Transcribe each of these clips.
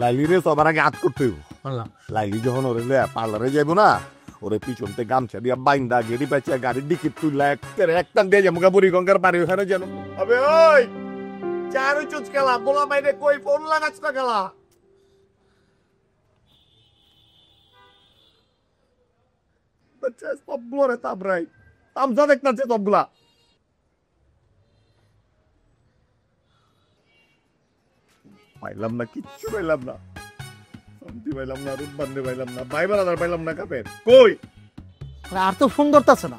লাইলি রে সবার আগে আট করতে হইব। লাইলি যখন ওরে পার্লারে যাইব না, ওরে পিছনতে গামছা দিয়া বাইন্দা গেড়ি পাইছে গাড়ির দিকে তুইলা একটান দিয়ে যাবো বুড়ি গঙ্গার বাড়ি ওখানে যেন। আবে ওই চার চুচ খেলা বলা মাইরে কই ফোন লাগাছ না খেলা। সবগুলো রে তাবরাই তামজা দেখতেছে সবগুলা। পাইলাম না, কিচ্ছু পাইলাম না, শান্তি পাইলাম না, রূপ বান্ধে পাইলাম না, ভাই বারাদার পাইলাম না, কাপের কই আর তো ফোন ধরতেছে না।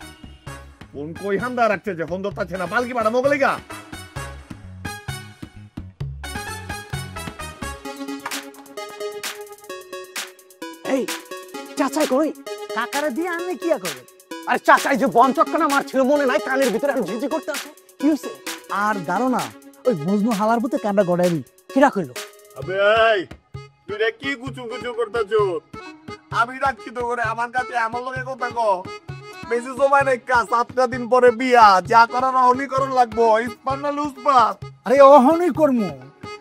ফোন কই হান্দা রাখছে যে ফোন ধরতেছে না, পালকি পাড়া মোগলিগা। এই চাচাই কই? কাকারে দিয়ে আনলে কি করবে? আরে চাচাই যে বন চক্কনা মারছিল মনে নাই, কানের ভিতরে আর ঝিঝি করতে আছে। কি হইছে? আর দাঁড়ো না, ওই মজনু হালার পুতে কান্ডা গড়াইবি। কিরা কইলো? আবে এই তুই রে কি গুচু গুচু করতেছ? আমি রাখছি তো করে আমার কাছে আমার লগে কথা কো। বেশি সময় নাই, 7টা দিন পরে বিয়া, যা করার অহনি করন লাগবো। ইসপান না লুসপান? আরে অহনই করমু।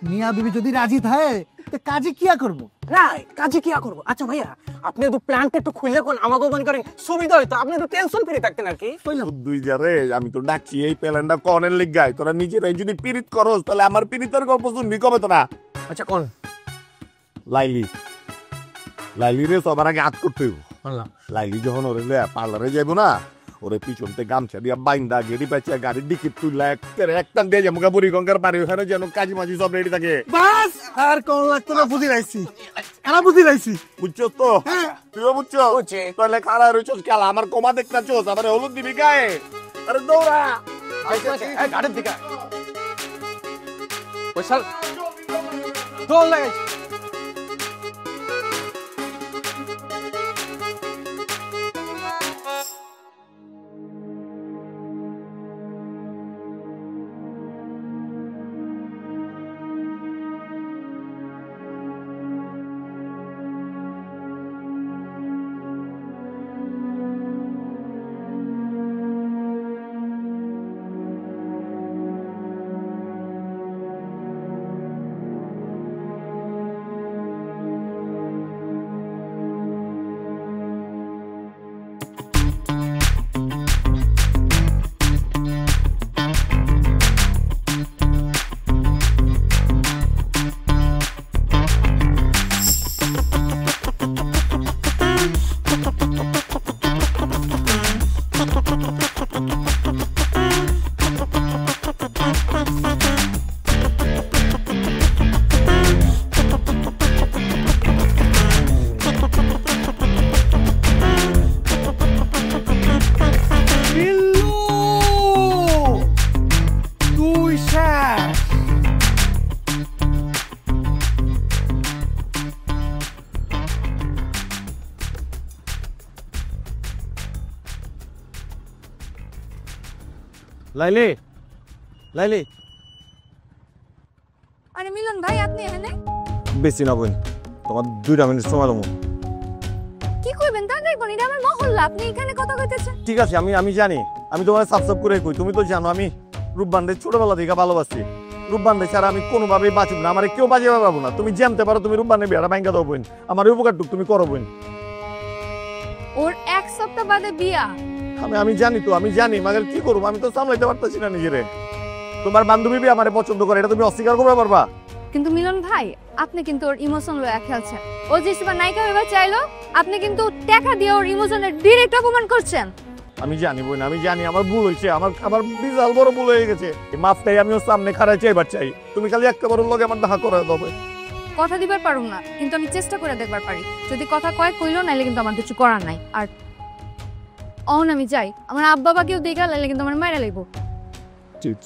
মিয়া বিবি যদি রাজি থাকে তে কাজে কিয়া করবো? না কাজে কিয়া করব? আচ্ছা ভাইয়া আপনি তো প্ল্যানটা একটু খুলে কোন আমাকে মনে করেন সুবিধা হইতো, আপনি তো টেনশন ফ্রি থাকতেন আর কি। দুই যারে আমি তো ডাকছি এই প্ল্যানটা কনের লিগাই, তোরা নিজেরাই যদি পিরিত করস তাহলে আমার পিরিতের গল্প শুনবি কবে তোরা? আচ্ছা কোন? লাইলি, লাইলি রে সবার আগে আট করতে হইব। লাইলি যখন ওরে পার্লারে যাইব না, ওরে পিছনতে গামছা দিয়া বাইন্দা গেড়ি পাইছে গাড়ির দিকে তুইলা একটান দিয়ে যাবো বুড়ি গঙ্গার বাড়ি ওখানে যেন কাজী মাঝি সব রেডি থাকে। বাস আর কোন লাগতো না, বুঝি রাইছি। এনা বুঝি রাইছি। বুঝছো তো? তুইও বুঝছো? তাহলে খাড়া রইছস খেলা, আমার কমা দেখতাছস, আবার হলুদ দিবি গায়ে। আরে দৌড়া গাড়ির দিকে ওইসাল দৌড় লাগাইছে। লাইলি, লাইলি। আরে মিলন ভাই আপনি এখানে? বেশি না বোন, তোমার 2টা মিনিট সময় দেবো। কি কইবেন তাড়াতাড়ি কোন? এটা আমার মহল্লা, আপনি এখানে কথা কইতেছেন? ঠিক আছে, আমি জানি, আমি তোমার সাবস্ক্রাইব করে কই। তুমি তো জানো আমি রূপবান্ধে ছোটবেলা থেকে ভালোবাসি। রূপবান্ধে ছাড়া আমি কোনোভাবেই বাঁচব না, আমার কেউ বাঁচিয়ে পাবো না। তুমি জানতে পারো, তুমি রূপবান্ধে বিয়াটা ভাঙ্গা দাও বোন, আমার উপকারটুক তুমি করো বোন। ওর 1 সপ্তাহ বাদে বিয়া। আমি জানি তো, আমি জানি, মাগের কি করবো, আমি তো সামলাইতে পারতেছি না নিজেরে। তোমার বান্ধবী বি আমারে পছন্দ করে, এটা তুমি অস্বীকার করতে পারবা? কিন্তু মিলন ভাই আপনি কিন্তু ওর ইমোশন লয়া খেলছেন। ও যে সুপার নায়িকা হইবা চাইলো, আপনি কিন্তু টাকা দিয়ে ওর ইমোশনের ডাইরেক্ট অপমান করছেন। আমি জানি বোন, আমি জানি আমার ভুল হয়েছে, আমার বিশাল বড় ভুল হয়ে গেছে। মাপটাই আমি ওর সামনে খাড়াই চাইবার চাই, তুমি খালি একটা বড় লগে আমার দেখা করে দেবে। কথা দিবার পারুম না, কিন্তু আমি চেষ্টা করে দেখবার পারি। যদি কথা কয় কইলো, নাইলে কিন্তু আমার কিছু করার নাই। আর অহন আমি যাই, আমার আব্বা বাকেও দেখা লাইলে কিন্তু আমার মায়েরা লাগবো। ঠিক।